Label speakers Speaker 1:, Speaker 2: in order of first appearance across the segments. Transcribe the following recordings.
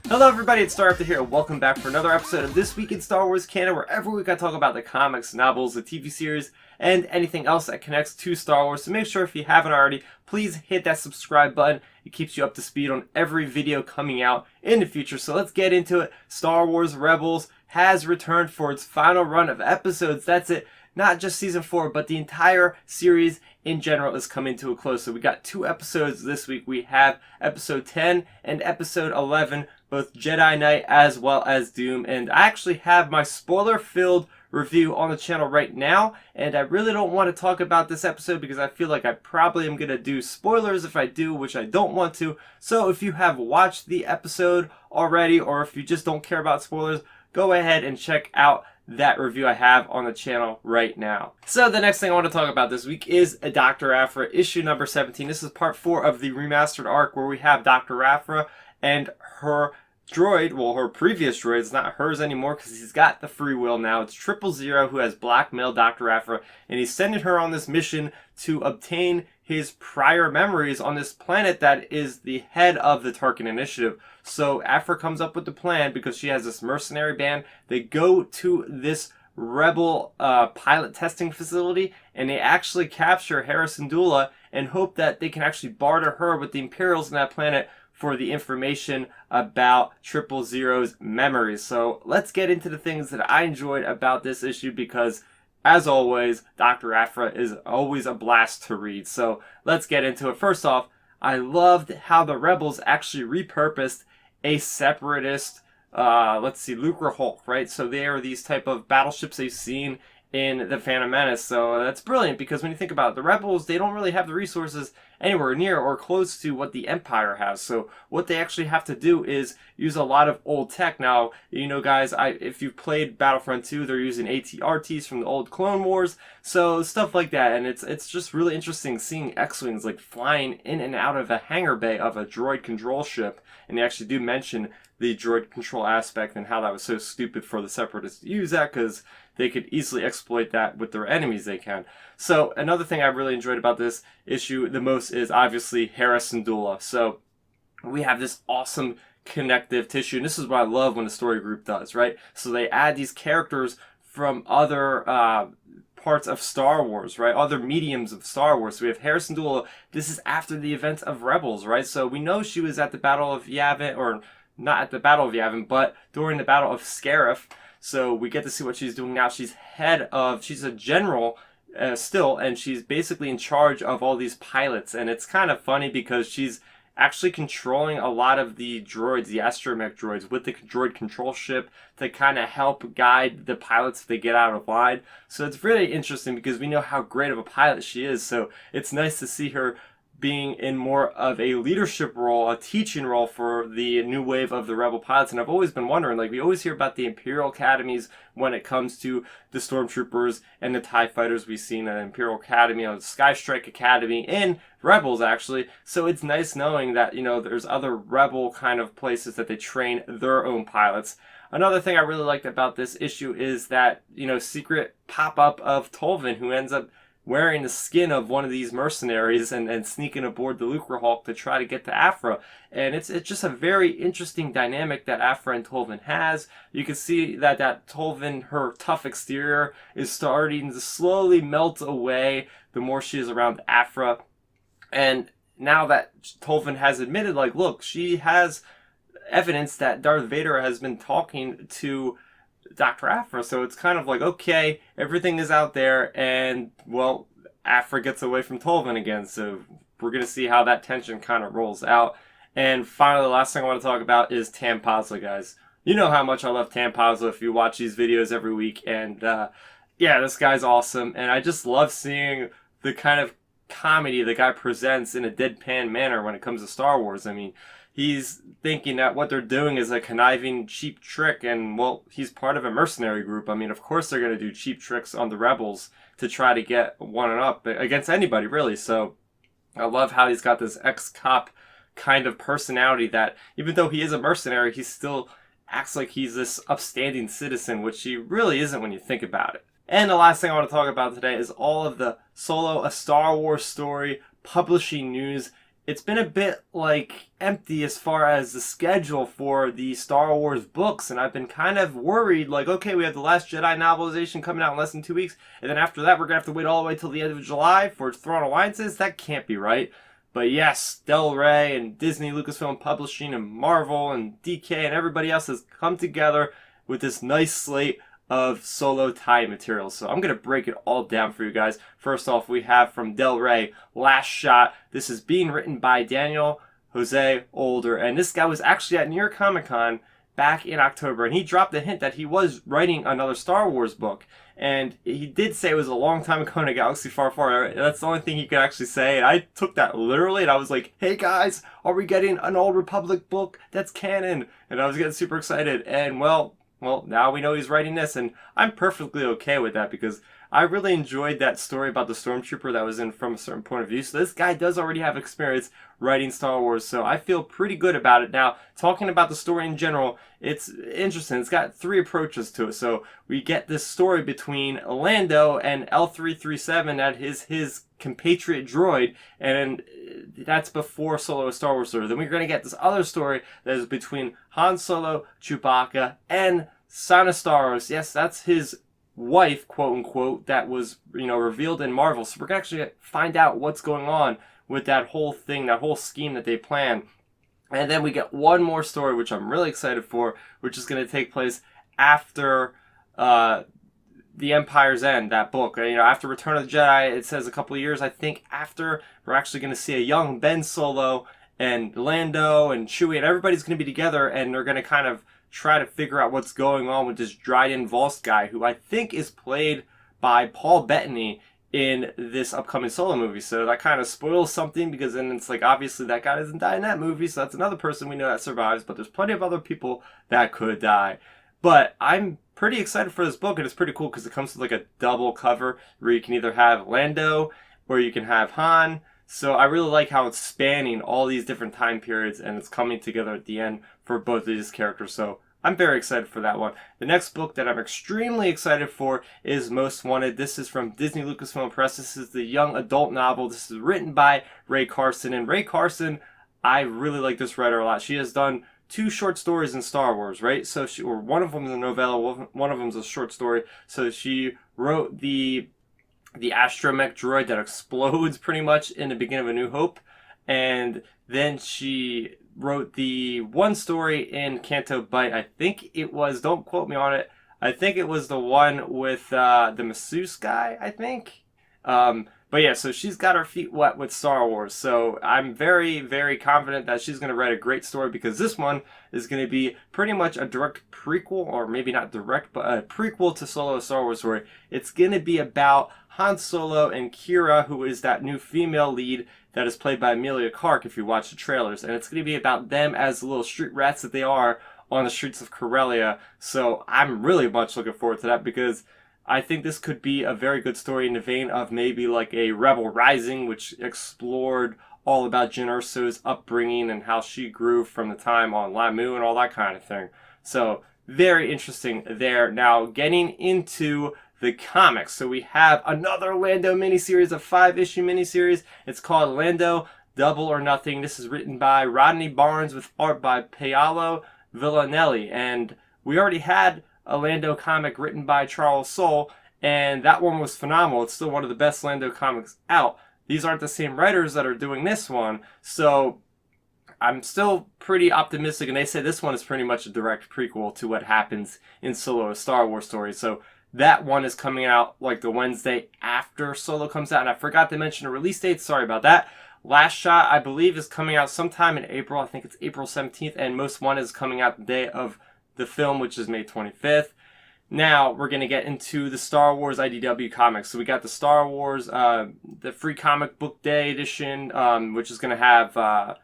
Speaker 1: Hello everybody, it's Starrapter here. Welcome back for another episode of This Week in Star Wars Canon, where every week I talk about the comics, novels, the TV series, and anything else that connects to Star Wars. So make sure if you haven't already, please hit that subscribe button. It keeps you up to speed on every video coming out in the future. So let's get into it. Star Wars Rebels has returned for its final run of episodes. That's it. Not just season 4, but the entire series in general is coming to a close. So we got 2 episodes this week. We have episode 10 and episode 11, both Jedi Night as well as Dume. And I actually have my spoiler-filled review on the channel right now, and I really don't want to talk about this episode because I feel like I probably am going to do spoilers if I do, which I don't want to. So if you have watched the episode already, or if you just don't care about spoilers, go ahead and check out that review I have on the channel right now. So the next thing I want to talk about this week is Dr. Aphra, issue number 17. This is part 4 of the remastered arc where we have Dr. Aphra and her droid, well, her previous droid. It's not hers anymore because he's got the free will now. It's 000 who has blackmailed Dr. Aphra, and he's sending her on this mission to obtain his prior memories on this planet that is the head of the Tarkin Initiative. So Aphra comes up with the plan because she has this mercenary band. They go to this rebel pilot testing facility, and they actually capture Hera Syndulla and hope that they can actually barter her with the Imperials on that planet for the information about 000's memories. So let's get into the things that I enjoyed about this issue because, as always, Dr. Aphra is always a blast to read. So let's get into it. First off, I loved how the Rebels actually repurposed a separatist, Lucre Hulk, right? So they are these type of battleships they've seen in the Phantom Menace. So that's brilliant because when you think about it, the Rebels, they don't really have the resources anywhere near or close to what the Empire has. So what they actually have to do is use a lot of old tech. Now, you know, guys, if you've played Battlefront 2, they're using AT-RTs from the old Clone Wars, so stuff like that. And it's just really interesting seeing X-Wings like flying in and out of a hangar bay of a droid control ship. And they actually do mention the droid control aspect and how that was so stupid for the Separatists to use that because they could easily exploit that with their enemies they can. So another thing I really enjoyed about this issue the most is obviously Hera Syndulla. So we have this awesome connective tissue, and this is what I love when the story group does, right? So they add these characters from other parts of Star Wars, right? Other mediums of Star Wars. So we have Hera Syndulla. This is after the events of Rebels, right? So we know she was at the Battle of Yavin, or not at the Battle of Yavin, but during the Battle of Scarif. So we get to see what she's doing now. She's a general still, and she's basically in charge of all these pilots. And it's kind of funny because she's actually controlling a lot of the droids, the astromech droids, with the droid control ship to kind of help guide the pilots if they get out of line. So it's really interesting because we know how great of a pilot she is. So it's nice to see her being in more of a leadership role, a teaching role for the new wave of the Rebel pilots. And I've always been wondering, like, we always hear about the Imperial Academies when it comes to the Stormtroopers and the TIE Fighters. We've seen an Imperial Academy, a Sky Strike Academy in Rebels, actually. So it's nice knowing that, you know, there's other Rebel kind of places that they train their own pilots. Another thing I really liked about this issue is that, you know, secret pop-up of Tolvin, who ends up wearing the skin of one of these mercenaries and sneaking aboard the Lucre Hulk to try to get to Aphra. And it's just a very interesting dynamic that Aphra and Tolvin has. You can see that Tolvin, her tough exterior, is starting to slowly melt away the more she is around Aphra. And now that Tolvin has admitted, like, look, she has evidence that Darth Vader has been talking to Dr. Aphra, so it's kind of like, okay, everything is out there, and, well, Aphra gets away from Tolvin again, so we're going to see how that tension kind of rolls out. And finally, the last thing I want to talk about is Tam Pazla, guys. You know how much I love Tam Pazla if you watch these videos every week, and yeah, this guy's awesome, and I just love seeing the kind of comedy the guy presents in a deadpan manner when it comes to Star Wars. I mean, he's thinking that what they're doing is a conniving, cheap trick, and, well, he's part of a mercenary group. I mean, of course they're going to do cheap tricks on the Rebels to try to get one up against anybody, really. So I love how he's got this ex-cop kind of personality that, even though he is a mercenary, he still acts like he's this upstanding citizen, which he really isn't when you think about it. And the last thing I want to talk about today is all of the Solo, A Star Wars Story publishing news it's been a bit like empty as far as the schedule for the Star Wars books, and I've been kind of worried, like, okay, we have the Last Jedi novelization coming out in less than 2 weeks, and then after that we're gonna have to wait all the way till the end of July for Throne Alliances. That can't be right. But yes, Del Rey and Disney, Lucasfilm Publishing, and Marvel and DK and everybody else has come together with this nice slate of solo tie materials. So I'm going to break it all down for you guys. First off, we have from Del Rey, Last Shot. This is being written by Daniel Jose Older, and this guy was actually at New York Comic Con back in October, and he dropped a hint that he was writing another Star Wars book. And he did say it was a long time ago in a galaxy far, far. That's the only thing he could actually say. And I took that literally, and I was like, hey guys, are we getting an Old Republic book that's canon? And I was getting super excited. And well, now we know he's writing this, and I'm perfectly okay with that because I really enjoyed that story about the Stormtrooper that was in From a Certain Point of View. So this guy does already have experience writing Star Wars, so I feel pretty good about it. Now, talking about the story in general, it's interesting. It's got 3 approaches to it. So we get this story between Lando and L337, that is his compatriot droid, and that's before Solo, a Star Wars story. Then we're going to get this other story that is between Han Solo, Chewbacca, and Sana Starros. Yes, that's his wife, quote unquote, that was, revealed in Marvel. So we're going to actually find out what's going on with that whole thing, that whole scheme that they plan. And then we get one more story, which I'm really excited for, which is going to take place after The Empire's End, that book. After Return of the Jedi, it says a couple of years, I think, after, we're actually going to see a young Ben Solo and Lando and Chewie, and everybody's going to be together, and they're going to kind of try to figure out what's going on with this Dryden Voss guy, who I think is played by Paul Bettany in this upcoming Solo movie. So that kind of spoils something, because then it's like, obviously that guy doesn't die in that movie, so that's another person we know that survives, but there's plenty of other people that could die. But I'm pretty excited for this book, and it's pretty cool because it comes with like a double cover where you can either have Lando or you can have Han. So I really like how it's spanning all these different time periods, and it's coming together at the end for both of these characters. So I'm very excited for that one. The next book that I'm extremely excited for is Most Wanted. This is from Disney Lucasfilm Press. This is the young adult novel. This is written by Rae Carson. And Rae Carson, I really like this writer a lot. She has done 2 short stories in Star Wars, right? So one of them is a novella, one of them is a short story. So she wrote the astromech droid that explodes pretty much in the beginning of A New Hope. And then she wrote the one story in Canto Bight. I think it was, don't quote me on it, I think it was the one with the masseuse guy, I think. But yeah, so she's got her feet wet with Star Wars. So I'm very, very confident that she's going to write a great story, because this one is going to be pretty much a direct prequel, or maybe not direct, but a prequel to Solo, a Star Wars story. It's going to be about Han Solo and Kira, who is that new female lead that is played by Emilia Clarke if you watch the trailers. And it's going to be about them as the little street rats that they are on the streets of Corellia. So I'm really much looking forward to that, because I think this could be a very good story in the vein of maybe like a Rebel Rising, which explored all about Jyn Erso's upbringing and how she grew from the time on Lamu and all that kind of thing. So very interesting there. Now getting into the comics. So we have another Lando miniseries, a 5-issue miniseries. It's called Lando Double or Nothing. This is written by Rodney Barnes with art by Paolo Villanelli. And we already had a Lando comic written by Charles Soule, and that one was phenomenal. It's still one of the best Lando comics out. These aren't the same writers that are doing this one, so I'm still pretty optimistic, and they say this one is pretty much a direct prequel to what happens in Solo, a Star Wars story. So that one is coming out like the Wednesday after Solo comes out, and I forgot to mention a release date. Sorry about that. Last Shot, I believe, is coming out sometime in April. I think it's April 17th, and Most Wanted is coming out the day of the film, which is May 25th. Now we're going to get into the Star Wars IDW comics. So we got the Star Wars, the Free Comic Book Day edition, which is going to have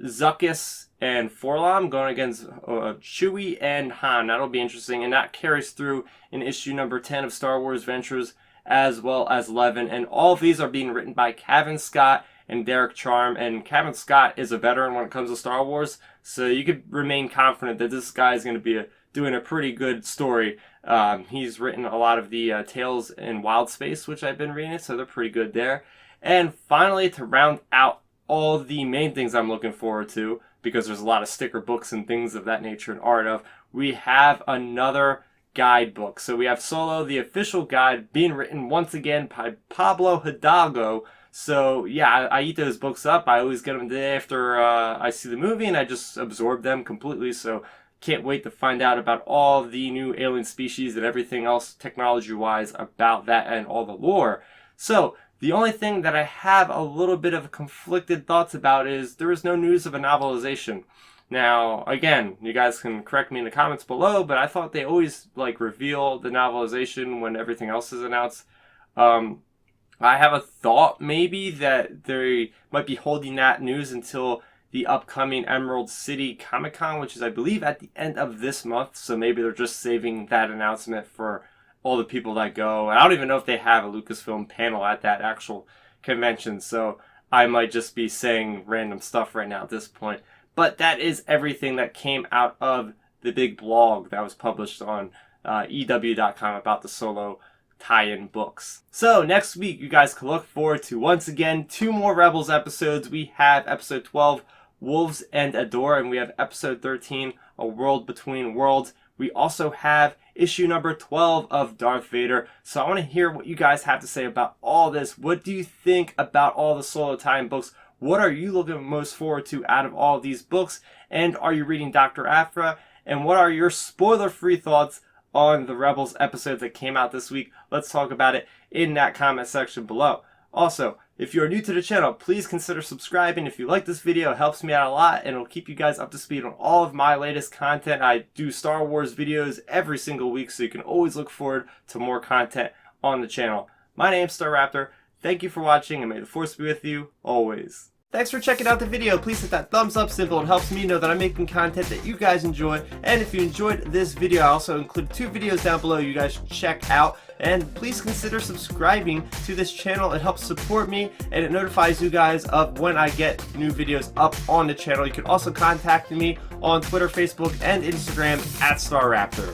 Speaker 1: Zuckuss and Forlom going against Chewie and Han. That'll be interesting, and that carries through in issue number 10 of Star Wars Ventures, as well as 11. And all of these are being written by Cavan Scott and Derek Charm, and Cavan Scott is a veteran when it comes to Star Wars, so you could remain confident that this guy is going to be doing a pretty good story. He's written a lot of the Tales in Wild Space, which I've been reading, so they're pretty good there. And finally, to round out all the main things I'm looking forward to, because there's a lot of sticker books and things of that nature and art of, we have another guidebook. So we have Solo, the official guide, being written once again by Pablo Hidalgo. So yeah, I eat those books up. I always get them the day after I see the movie, and I just absorb them completely. So can't wait to find out about all the new alien species and everything else technology-wise about that and all the lore. So the only thing that I have a little bit of conflicted thoughts about is there is no news of a novelization. Now, again, you guys can correct me in the comments below, but I thought they always reveal the novelization when everything else is announced. I have a thought maybe that they might be holding that news until the upcoming Emerald City Comic-Con, which is, I believe, at the end of this month. So maybe they're just saving that announcement for all the people that go. And I don't even know if they have a Lucasfilm panel at that actual convention. So I might just be saying random stuff right now at this point. But that is everything that came out of the big blog that was published on EW.com about the Solo tie-in books. So next week, you guys can look forward to, once again, 2 more Rebels episodes. We have episode 12, Wolves and Adore, and we have episode 13, A World Between Worlds. We also have issue number 12 of Darth Vader. So I want to hear what you guys have to say about all this. What do you think about all the Solo tie-in books? What are you looking most forward to out of all of these books? And are you reading Dr. Aphra? And what are your spoiler-free thoughts on the Rebels episode that came out this week? Let's talk about it in that comment section below. Also, if you're new to the channel, please consider subscribing. If you like this video, it helps me out a lot, and it'll keep you guys up to speed on all of my latest content. I do Star Wars videos every single week, so you can always look forward to more content on the channel. My name's Starrapter. Thank you for watching, and may the Force be with you always. Thanks for checking out the video. Please hit that thumbs up symbol. It helps me know that I'm making content that you guys enjoy. And if you enjoyed this video, I also include 2 videos down below you guys should check out. And please consider subscribing to this channel. It helps support me, and it notifies you guys of when I get new videos up on the channel. You can also contact me on Twitter, Facebook, and Instagram at Starrapter.